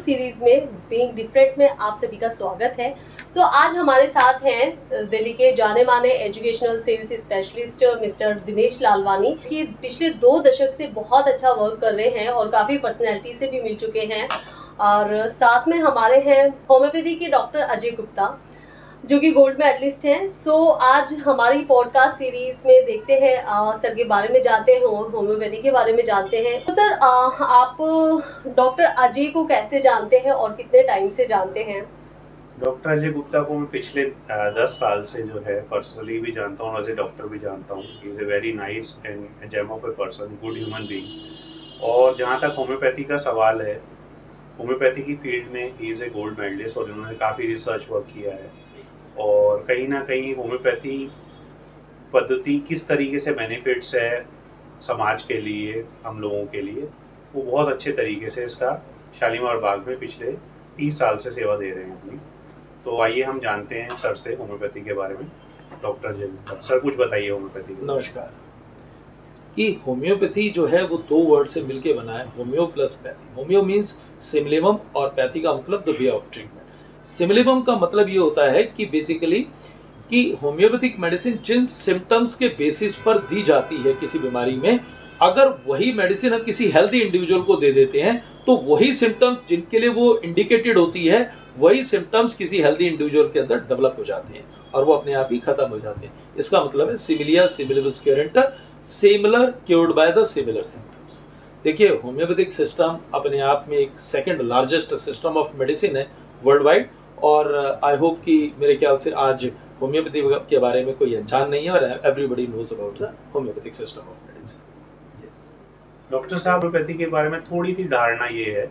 Series में being different में आप सभी का स्वागत है। आज हमारे साथ हैं दिल्ली के जाने माने educational sales specialist mister Dinesh Lalwani, कि पिछले 2 दशक से बहुत अच्छा वर्क कर रहे हैं और काफ़ी पर्सनैलिटी से भी मिल चुके हैं। और साथ में हमारे हैं होम्योपैथी के डॉक्टर अजय गुप्ता, जो कि गोल्ड मेडलिस्ट हैं। आज हमारी पॉडकास्ट सीरीज में देखते हैं सर के बारे में जानते हैं, होम्योपैथी के बारे में जानते हैं। तो सर आप डॉक्टर अजय को कैसे जानते हैं और कितने टाइम से जानते हैं? डॉक्टर अजय गुप्ता को मैं पिछले 10 साल से जो है पर्सनली भी जानता हूँ, एज ए डॉक्टर भी जानता हूँ। He is a very nice and gem of a person, good human being. और जहाँ तक होम्योपैथी का सवाल है, होम्योपैथी की फील्ड में he is a gold medalist और इन्होंने काफ़ी रिसर्च वर्क किया है। और कहीं ना कहीं होम्योपैथी पद्धति किस तरीके से बेनिफिट्स है समाज के लिए, हम लोगों के लिए, वो बहुत अच्छे तरीके से इसका शालीमार बाग में पिछले 30 साल से सेवा दे रहे हैं अपनी। तो आइए हम जानते हैं सर से होम्योपैथी के बारे में। डॉक्टर जय गुप्ता सर, कुछ बताइए होम्योपैथी के। नमस्कार। कि होम्योपैथी जो है वो 2 वर्ड से मिलके बना है, homeo plus pathy. Homeo means similimum और पैथी का मतलब the way of treatment. Similimum का मतलब ये होता है कि बेसिकली कि होम्योपैथिक मेडिसिन जिन सिम्टम्स के बेसिस पर दी जाती है किसी बीमारी में, अगर वही मेडिसिन हम किसी हेल्दी इंडिविजुअल को दे देते हैं तो वही सिम्टम्स जिनके लिए वो इंडिकेटेड होती है, वही सिम्टम्स किसी हेल्दी इंडिविजुअल के अंदर डेवलप हो जाते हैं और वो अपने आप ही खत्म हो जाते हैं। इसका मतलब है similia similibus curentur, similar cured by the similar symptoms. देखिए, होम्योपैथिक सिस्टम अपने आप में एक second largest system of medicine है वर्ल्ड वाइड। और आई होप कि मेरे ख्याल से आज होम्योपैथी के बारे में कोई अनजान नहीं है और everybody knows about the homeopathic system of medicine. Doctor साहब, होम्योपैथी के बारे में थोड़ी सी धारणा ये है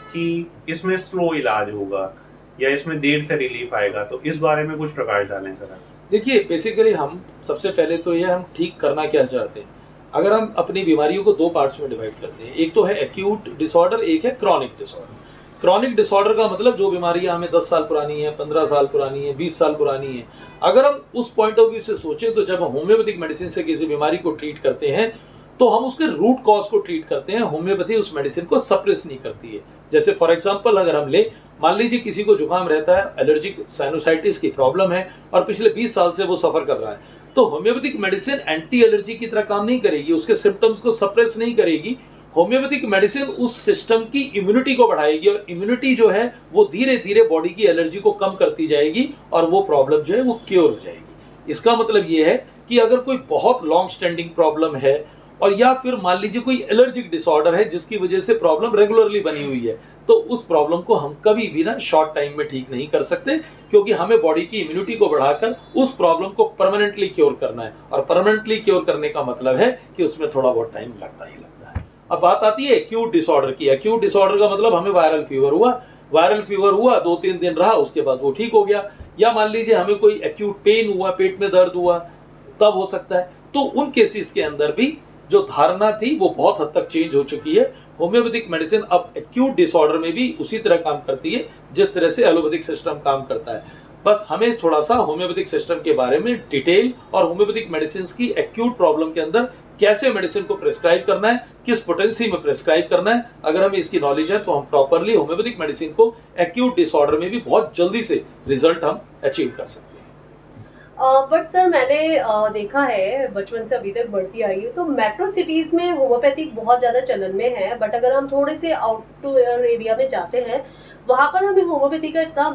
कि इसमें स्लो इलाज होगा या इसमें देर से रिलीफ आएगा, तो इस बारे में कुछ प्रकाश डालें सर। देखिए, बेसिकली हम सबसे पहले तो ये हम ठीक करना क्या चाहते हैं। अगर हम अपनी बीमारियों को 2 पार्ट्स में डिवाइड करते हैं, एक तो है एक्यूट डिसऑर्डर, एक है क्रॉनिक डिसऑर्डर। क्रॉनिक डिसऑर्डर का मतलब जो बीमारियां हमें 10 साल पुरानी है, 15 साल पुरानी है, 20 साल पुरानी है। अगर हम उस पॉइंट ऑफ व्यू से सोचें तो जब हम होम्योपैथिक मेडिसिन से किसी बीमारी को ट्रीट करते हैं तो हम उसके रूट कॉज को ट्रीट करते हैं। होम्योपैथी उस मेडिसिन को सप्रेस नहीं करती है। जैसे फॉर एग्जांपल अगर हम ले, मान लीजिए किसी को जुकाम रहता है, एलर्जिक साइनोसाइटिस की प्रॉब्लम है और पिछले 20 साल से वो सफर कर रहा है, तो होम्योपैथिक मेडिसिन एंटी एलर्जी की तरह काम नहीं करेगी, उसके सिम्टम्स को सप्रेस नहीं करेगी। होम्योपैथिक मेडिसिन उस सिस्टम की इम्यूनिटी को बढ़ाएगी और इम्यूनिटी जो है वो धीरे धीरे बॉडी की एलर्जी को कम करती जाएगी और वो प्रॉब्लम जो है वो क्योर हो जाएगी। इसका मतलब ये है कि अगर कोई बहुत लॉन्ग स्टैंडिंग प्रॉब्लम है और या फिर मान लीजिए कोई एलर्जिक डिसऑर्डर है जिसकी वजह से प्रॉब्लम रेगुलरली बनी हुई है, तो उस प्रॉब्लम को हम कभी भी ना शॉर्ट टाइम में ठीक नहीं कर सकते, क्योंकि हमें बॉडी की इम्यूनिटी को बढ़ाकर उस प्रॉब्लम को परमानेंटली क्योर करना है। और परमानेंटली क्योर करने का मतलब है कि उसमें थोड़ा बहुत टाइम लगता ही लगता है। अब बात आती है एक्यूट डिसऑर्डर की। एक्यूट डिसऑर्डर का मतलब हमें वायरल फीवर हुआ 2-3 दिन रहा, उसके बाद वो ठीक हो गया। या मान लीजिए हमें कोई एक्यूट पेन हुआ, पेट में दर्द हुआ, तब हो सकता है। तो उन केसेस के अंदर भी जो धारणा थी वो बहुत हद तक चेंज हो चुकी है। होम्योपैथिक मेडिसिन अब एक्यूट डिसऑर्डर में भी उसी तरह काम करती है जिस तरह से एलोपैथिक सिस्टम काम करता है। बस हमें थोड़ा सा होम्योपैथिक सिस्टम के बारे में डिटेल और होम्योपैथिक मेडिसिन की एक्यूट प्रॉब्लम के अंदर कैसे मेडिसिन को प्रेस्क्राइब करना है, किस पोटेंसी में प्रेस्क्राइब करना है, अगर हमें इसकी नॉलेज है तो हम प्रॉपरली होम्योपैथिक मेडिसिन को एक्यूट डिसऑर्डर में भी बहुत जल्दी से रिजल्ट हम अचीव कर सकते हैं। बट सर, मैंने देखा है बचपन से अभी तक बढ़ती आई है, तो मेट्रो सिटीज़ में होम्योपैथिक बहुत ज़्यादा चलन में है। बट अगर हम थोड़े से आउटर एरिया में जाते हैं, वहाँ पर हमें होम्योपैथी का इतना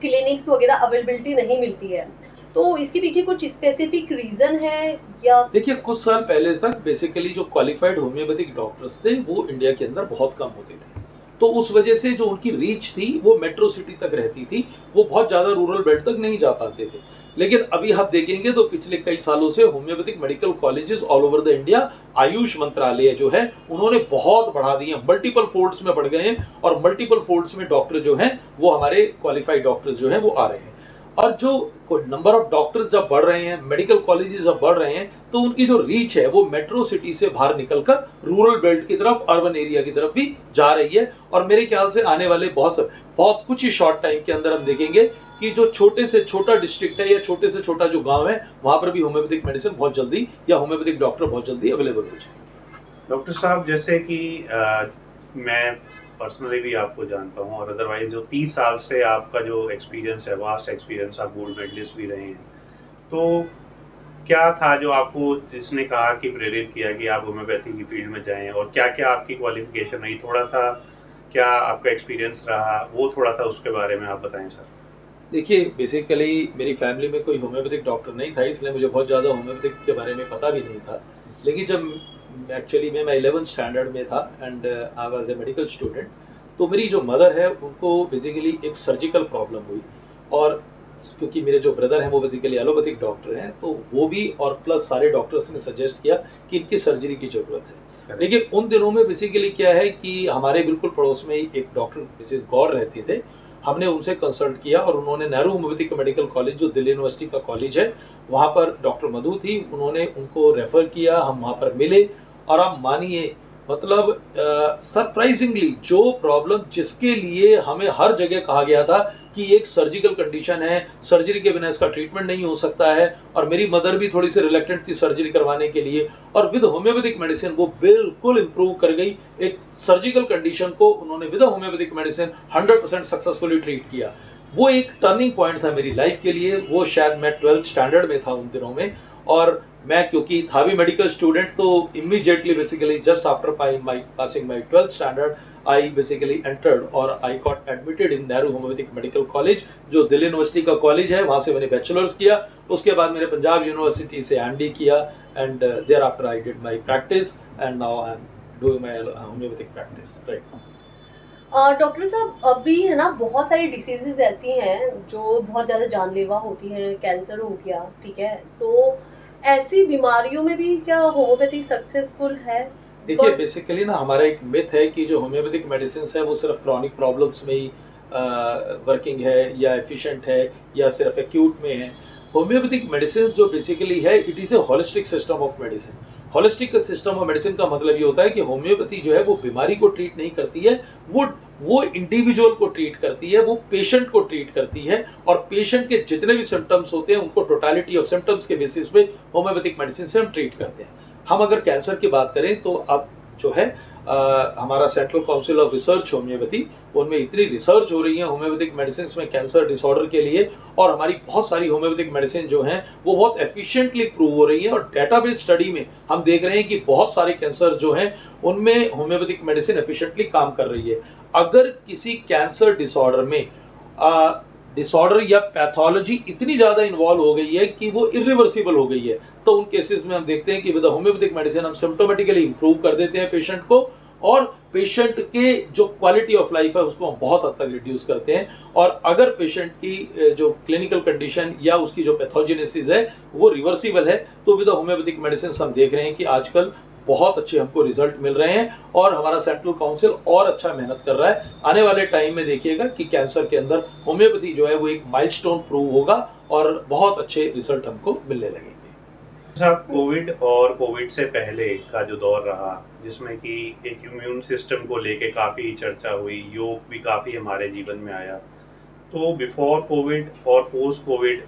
क्लिनिक्स वगैरह अवेलेबिलिटी नहीं मिलती है। तो इसके पीछे कुछ स्पेसिफिक रीज़न है या? देखिए, कुछ साल पहले तक बेसिकली जो क्वालिफाइड होम्योपैथिक डॉक्टर्स थे वो इंडिया के अंदर बहुत कम होते थे, तो उस वजह से जो उनकी रीच थी वो मेट्रो सिटी तक रहती थी, वो बहुत ज़्यादा रूरल बेल्ट तक नहीं जा पाते थे। लेकिन अभी आप देखेंगे तो पिछले कई सालों से homeopathic medical colleges all over the India, Ayush मंत्रालय जो है उन्होंने बहुत बढ़ा दिए हैं, मल्टीपल फोल्ड्स में बढ़ गए हैं और मल्टीपल फोल्ड्स में डॉक्टर जो हैं वो हमारे क्वालिफाइड डॉक्टर्स जो हैं वो आ रहे हैं। और जो नंबर ऑफ डॉक्टर्स जब बढ़ रहे हैं, मेडिकल कॉलेजेस जब बढ़ रहे हैं, तो उनकी जो रीच है वो मेट्रो सिटी से बाहर निकलकर रूरल बेल्ट की तरफ, अर्बन एरिया की तरफ भी जा रही है। और मेरे ख्याल से आने वाले बहुत कुछ ही शॉर्ट टाइम के अंदर हम देखेंगे कि जो छोटे से छोटा डिस्ट्रिक्ट है या छोटे से छोटा जो गांव है, वहां पर भी होम्योपैथिक मेडिसिन बहुत जल्दी या होम्योपैथिक डॉक्टर बहुत जल्दी अवेलेबल हो जाएंगे। डॉक्टर साहब, जैसे कि मैं पर्सनली भी आपको जानता हूँ और अदरवाइज जो 30 साल से आपका जो एक्सपीरियंस है, वास्ट एक्सपीरियंस, आप गोल्ड मेडलिस्ट भी रहे हैं, तो क्या था जो आपको जिसने कहा कि प्रेरित किया कि आप होम्योपैथी की फील्ड में जाएं, और क्या क्या आपकी क्वालिफिकेशन रही, थोड़ा सा क्या आपका एक्सपीरियंस रहा, वो थोड़ा सा उसके बारे में आप बताएं सर। देखिए, बेसिकली मेरी फैमिली में कोई होम्योपैथिक डॉक्टर नहीं था, इसलिए मुझे बहुत ज़्यादा होम्योपैथिक के बारे में पता भी नहीं था। लेकिन जब एक्चुअली मैं 11th स्टैंडर्ड में था and I was a medical student, तो मेरी जो मदर है उनको बेसिकली एक सर्जिकल प्रॉब्लम हुई, और क्योंकि मेरे जो ब्रदर हैं वो बेसिकली एलोपैथिक डॉक्टर हैं, तो वो भी और प्लस सारे डॉक्टर्स ने सजेस्ट किया कि इनकी सर्जरी की ज़रूरत है। लेकिन उन दिनों में बेसिकली क्या है कि हमारे बिल्कुल पड़ोस में ही एक डॉक्टर मिसेस गौर रहती थे। हमने उनसे कंसल्ट किया और उन्होंने नेहरू होम्योपैथिक मेडिकल कॉलेज, जो दिल्ली यूनिवर्सिटी का कॉलेज है, वहाँ पर डॉक्टर मधु थी, उन्होंने उनको रेफ़र किया, हम वहाँ पर मिले, और आप मानिए मतलब सरप्राइजिंगली जो प्रॉब्लम जिसके लिए हमें हर जगह कहा गया था कि एक सर्जिकल कंडीशन है, सर्जरी के बिना इसका ट्रीटमेंट नहीं हो सकता है, और मेरी मदर भी थोड़ी सी रिलेक्टेंट थी सर्जरी करवाने के लिए, और विद होम्योपैथिक मेडिसिन वो बिल्कुल इंप्रूव कर गई। एक सर्जिकल कंडीशन को उन्होंने with homeopathic medicine 100% successfully treat किया। वो एक टर्निंग पॉइंट था मेरी लाइफ के लिए। वो शायद मैं 12th स्टैंडर्ड में था उन दिनों में, और मैं क्योंकि था भी मेडिकल स्टूडेंट, तो immediately basically just after passing my 12th standard I basically entered और I got admitted in Nehru homeopathic medical college, जो दिल्ली यूनिवर्सिटी का कॉलेज है। वहाँ से मैंने बैचलर्स किया, उसके बाद मैंने पंजाब यूनिवर्सिटी से एमडी किया, and thereafter I did my practice, and now I am doing my homeopathic practice right now. Doctor साहब, अभी है ना बहुत सारी डिसीजेज ऐसी हैं जो बहुत ज़्यादा जानलेवा होती हैं, कैंसर हो गया, ठीक है, सो ऐसी बीमारियों में भी क्या होम्योपैथी सक्सेसफुल है? देखिए, बेसिकली ना हमारा एक मिथ है कि जो होम्योपैथिक मेडिसिन है वो सिर्फ क्रॉनिक प्रॉब्लम्स में ही वर्किंग है या एफिशिएंट है या सिर्फ एक्यूट में है। होम्योपैथिक मेडिसिन जो बेसिकली है, it is a holistic system of medicine. Holistic system of medicine का मतलब ये होता है कि होम्योपैथी जो है वो बीमारी को ट्रीट नहीं करती है, वो इंडिविजुअल को ट्रीट करती है, वो पेशेंट को ट्रीट करती है, और पेशेंट के जितने भी सिम्टम्स होते हैं उनको टोटालिटी ऑफ सिम्टम्स के बेसिस पे होम्योपैथिक मेडिसिन से हम ट्रीट करते हैं। हम अगर कैंसर की बात करें तो अब जो है हमारा central council of research homeopathy, उनमें इतनी रिसर्च हो रही है होम्योपैथिक मेडिसिन में कैंसर डिसऑर्डर के लिए, और हमारी बहुत सारी होम्योपैथिक मेडिसिन जो हैं वो बहुत एफिशिएंटली प्रूव हो रही है, और डेटाबेस स्टडी में हम देख रहे हैं कि बहुत सारे कैंसर जो हैं उनमें होम्योपैथिक मेडिसिन एफिशिएंटली काम कर रही है। अगर किसी कैंसर डिसऑर्डर में डिसऑर्डर या पैथोलॉजी इतनी ज़्यादा इन्वॉल्व हो गई है कि वो इरिवर्सिबल हो गई है, तो उन केसेस में हम देखते हैं कि विद होम्योपैथिक मेडिसिन हम सिम्टोमेटिकली इंप्रूव कर देते हैं पेशेंट को, और पेशेंट के जो क्वालिटी ऑफ लाइफ है उसको हम बहुत हद तक रिड्यूस करते हैं। और अगर पेशेंट की जो क्लिनिकल कंडीशन या उसकी जो पैथोजेनेसिस है वो रिवर्सिबल है, तो विद होम्योपैथिक मेडिसिन हम देख रहे हैं कि आजकल बहुत अच्छे हमको रिजल्ट मिल रहे हैं, और हमारा सेंट्रल काउंसिल और अच्छा मेहनत कर रहा है। आने वाले टाइम में देखिएगा कि कैंसर के अंदर होम्योपैथी जो है वो एक माइलस्टोन प्रूव होगा और बहुत अच्छे रिजल्ट हमको मिलने लगेंगे। साहब, कोविड और कोविड से पहले का जो दौर रहा, जिसमें कि एक इम्यून सिस्टम को लेके काफ़ी चर्चा हुई, योग भी काफ़ी हमारे जीवन में आया, तो बिफोर कोविड और पोस्ट कोविड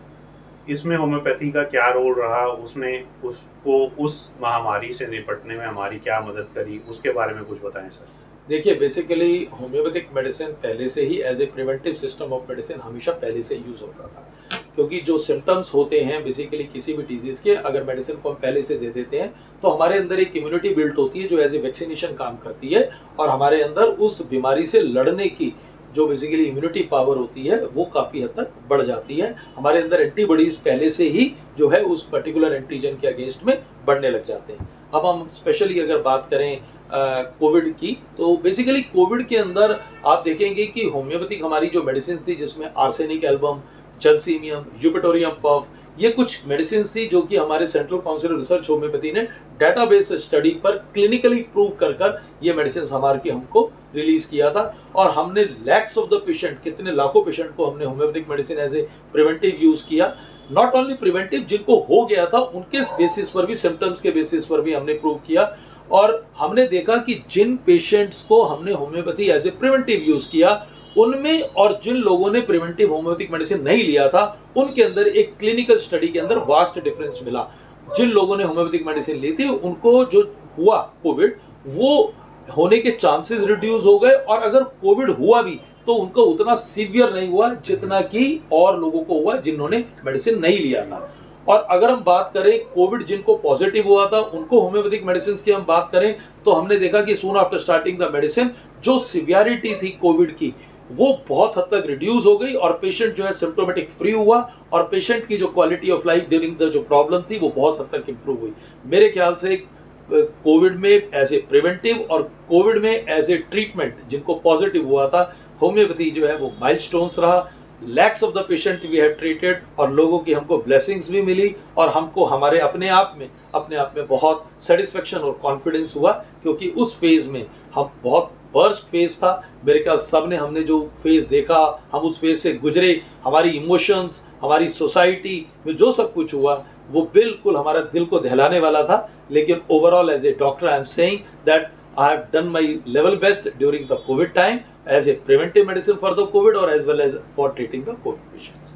इसमें होम्योपैथी का क्या रोल रहा, उसने उसको उस महामारी से निपटने में हमारी क्या मदद करी, उसके बारे में कुछ बताएं सर। देखिए, बेसिकली होम्योपैथिक मेडिसिन पहले से ही as a preventive system of medicine हमेशा पहले से यूज़ होता था, क्योंकि जो सिम्टम्स होते हैं बेसिकली किसी भी डिजीज़ के, अगर मेडिसिन को हम पहले से दे देते हैं तो हमारे अंदर एक इम्यूनिटी बिल्ट होती है जो एज ए वैक्सीनेशन काम करती है, और हमारे अंदर उस बीमारी से लड़ने की जो बेसिकली इम्यूनिटी पावर होती है वो काफ़ी हद तक बढ़ जाती है। हमारे अंदर एंटीबॉडीज़ पहले से ही जो है उस पर्टिकुलर एंटीजन के अगेंस्ट में बढ़ने लग जाते हैं। अब हम स्पेशली अगर बात करें कोविड की, तो बेसिकली कोविड के अंदर आप देखेंगे कि होम्योपैथिक हमारी जो मेडिसिन थी, जिसमें आर्सेनिक एल्बम, जलसीमियम, यूपेटोरियम पफ, ये कुछ मेडिसिन थी जो कि हमारे सेंट्रल काउंसिल रिसर्च होम्योपैथी ने डेटाबेस स्टडी पर क्लिनिकली प्रूव कर ये मेडिसिन हमारे की हमको रिलीज किया था, और हमने लैक्स ऑफ द पेशेंट, कितने लाखों पेशेंट को हमने homeopathic medicine as a preventive use किया। नॉट ओनली प्रिवेंटिव, जिनको हो गया था उनके बेसिस पर भी, सिम्टम्स के बेसिस पर भी हमने प्रूव किया, और हमने देखा कि जिन पेशेंट्स को हमने homeopathy as a preventive use किया उनमें, और जिन लोगों ने प्रिवेंटिव होम्योपैथिक मेडिसिन नहीं लिया था उनके अंदर एक क्लिनिकल स्टडी के अंदर वास्ट डिफरेंस मिला। जिन लोगों ने होम्योपैथिक मेडिसिन ली थी उनको जो हुआ कोविड, वो होने के चांसेस रिड्यूस हो गए, और अगर कोविड हुआ भी तो उनको उतना सीवियर नहीं हुआ जितना कि और लोगों को हुआ जिन्होंने मेडिसिन नहीं लिया था। और अगर हम बात करें कोविड जिनको पॉजिटिव हुआ था उनको होम्योपैथिक मेडिसिन की हम बात करें तो हमने देखा कि soon after starting the medicine जो सिवियरिटी थी कोविड की वो बहुत हद तक रिड्यूस हो गई, और पेशेंट जो है सिम्टोमेटिक फ्री हुआ, और पेशेंट की जो quality of life during the जो प्रॉब्लम थी वो बहुत हद तक इंप्रूव हुई। मेरे ख्याल से कोविड में एज ए प्रिवेंटिव और कोविड में एज ए ट्रीटमेंट जिनको पॉजिटिव हुआ था, होम्योपैथी जो है वो माइलस्टोन्स रहा। Lakhs of the patient we have treated, और लोगों की हमको ब्लेसिंग्स भी मिली, और हमको हमारे अपने आप में बहुत सेटिस्फेक्शन और कॉन्फिडेंस हुआ, क्योंकि उस फेज में हम बहुत वर्स्ट फेज था मेरे ख्याल सब ने, हमने जो फेज देखा हम उस फेज से गुजरे, हमारी इमोशंस, हमारी सोसाइटी में जो सब कुछ हुआ वो बिल्कुल हमारा दिल को दहलाने वाला था। लेकिन overall as a doctor I am saying that I have done my level best during the COVID time as a preventive medicine for the COVID or as well as for treating the COVID patients.